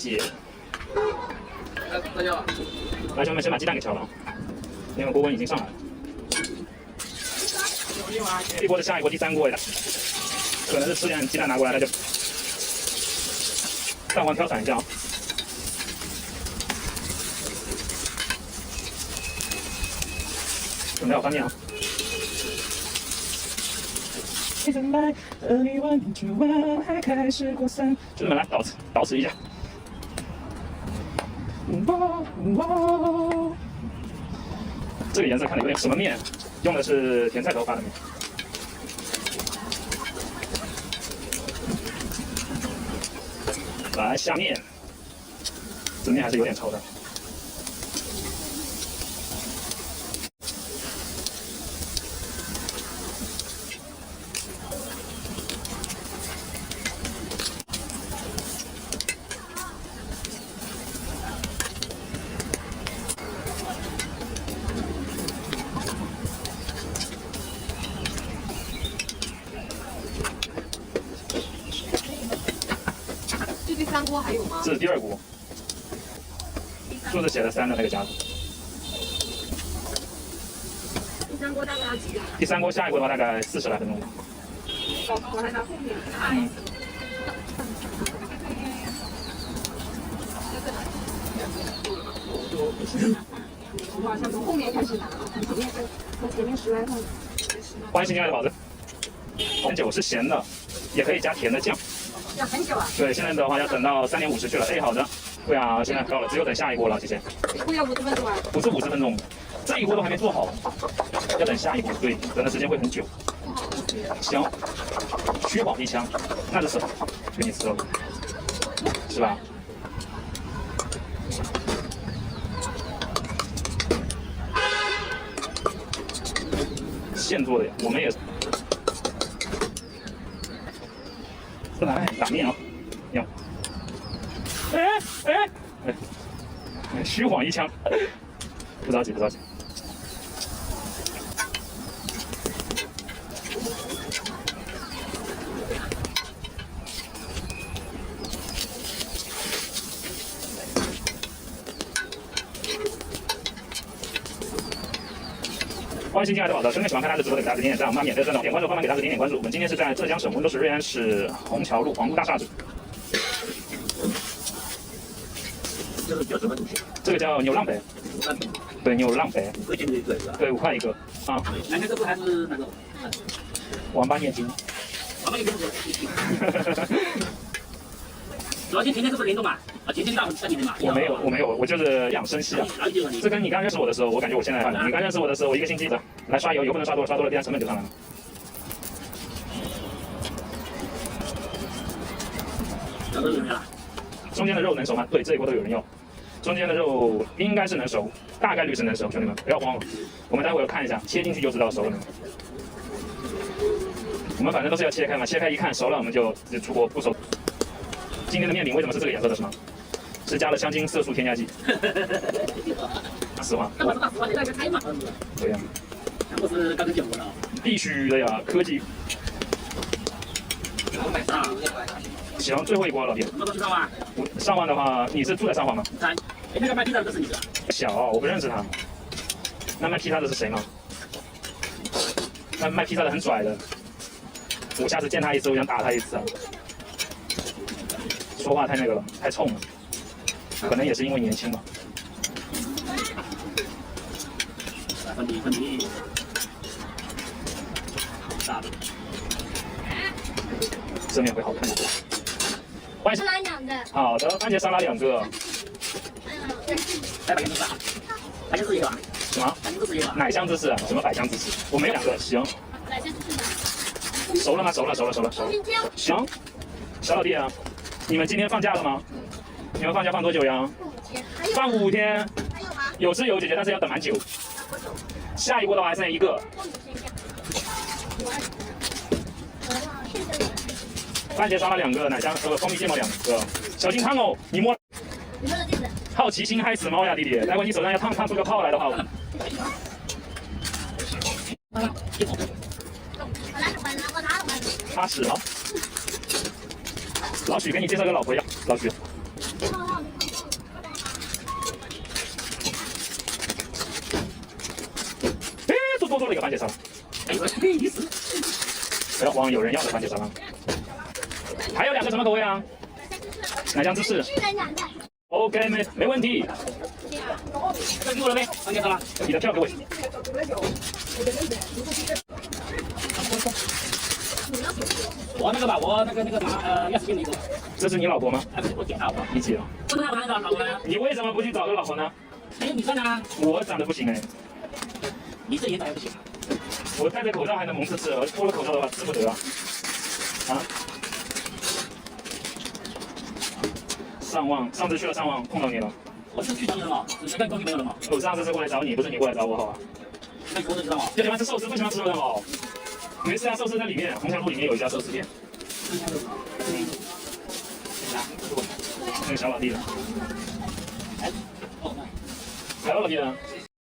鸡。来，兄弟们，先把鸡蛋给敲了啊！因为锅温已经上来了。这锅是下一锅第3锅的，可能是吃点鸡蛋拿过来，那就蛋黄挑散一下啊。准备好翻面啊！兄弟们来倒饬一下。这个颜色看着有点什么面？用的是甜菜头发的面。来下面，这面还是有点稠的。这第3锅还有吗？这是第2锅，数字写的3的那个夹子。第3锅大概要几？第3锅下一锅的话大概40来分钟吧。我还拿后面。哇，像从后面开始拿，从前面10来分。欢迎新进来的宝子。红酒是咸的，也可以加甜的酱。要很久啊？对，现在的话要等到3点50去了。哎，好的。对啊，现在到了，只有等下一锅了，谢谢。一锅要50分钟啊？不是50分钟，这一锅都还没做好，要等下一锅，对，等的时间会很久。行，虚晃一枪，那就吃好，给你吃了，是吧？现做的呀，我们也是。来打面啊，要，虚晃一枪，不着急，不着急。欢迎新进来的宝子，真的喜欢看他的直播的，给大家点点赞，我们免费的赞，点关注，帮忙给大家点点关注。我们今天是在浙江省温州市瑞安市虹桥路皇都大厦这。这个叫什么东西？这个叫牛浪白。对，牛浪白。5块钱一个是吧？对，5块一个啊。那个这个还是那个王八念经。王八念经。昨天、前天是不是联动嘛？啊，前天到今天嘛。我没有，我就是养生系啊。这跟你刚认识我的时候，我感觉我现在你刚认识我的时候，我1个星期的来刷油，油不能刷多了，刷多了，第二成本就上来了。中间的肉能熟吗？对，这一锅都有人要。中间的肉应该是能熟，大概率是能熟，兄弟们不要慌了。我们待会儿看一下，切进去就知道熟了没。我们反正都是要切开嘛，切开一看熟了，我们就出锅；不熟。今天的面饼为什么是这个颜色的？是吗？是加了香精、色素添加剂。实话。对呀。那不是刚刚讲过了？必须的呀，科技。行，最后一锅老弟。什么时候去上网？上网的话，你是住在上网吗？在。哎，那个卖披萨的是你的？小，我不认识他。那卖披萨的是谁吗？那卖披萨的很拽的。我下次见他一次，我想打他一次啊。说话太那个了，太冲了，可能也是因为年轻吧。粉底，大的，这面会好看一点。欢迎。沙拉2个。好的，番茄沙拉2个。来百香芝士啊，百香芝士一个啊。什么？百香芝士一个。奶香芝士啊？什么百香芝士？我没有2个，行。奶香芝士。熟了吗？熟了。行，小老弟啊。你们今天放假了吗？你们放假放多久呀？放5天。有是有姐姐，但是要等蛮久。下一锅的话还剩1个。番茄沙拉2个，奶香蜂蜜芥末2个。小心烫哦，你摸。好奇心害死猫呀，弟弟！待会你手上要烫出个泡来的话。他是啊。老许给你介绍个老婆呀，老许。哎，多了一个番茄沙拉。哎，我这意思。不要慌，有人要的番茄沙拉。还有2个什么口味啊？奶香芝士。OK， 没问题。这苹果了没？番茄沙拉。你的票给我。我那个吧，我那个啥要是给你一个。这是你老婆吗？哎，不是我姐老婆。你姐啊？不是他玩的老婆呢？你为什么不去找个老婆呢？哎，你算啊，我长得不行哎，你这也长得不行啊。我戴着口罩还能蒙吃吃，而脱了口罩的话吃不得啊。啊？上次去了上网碰到你了。我是去找你了嘛，只是跟隔壁没有了嘛。我上次是过来找你，不是你过来找我，好吧？那你说的知道吗？就喜欢吃寿司，不喜欢吃热狗。没事啊，寿司在里面，虹桥路里面有一家寿司店。那个小老弟的，哎，哦，小老弟的。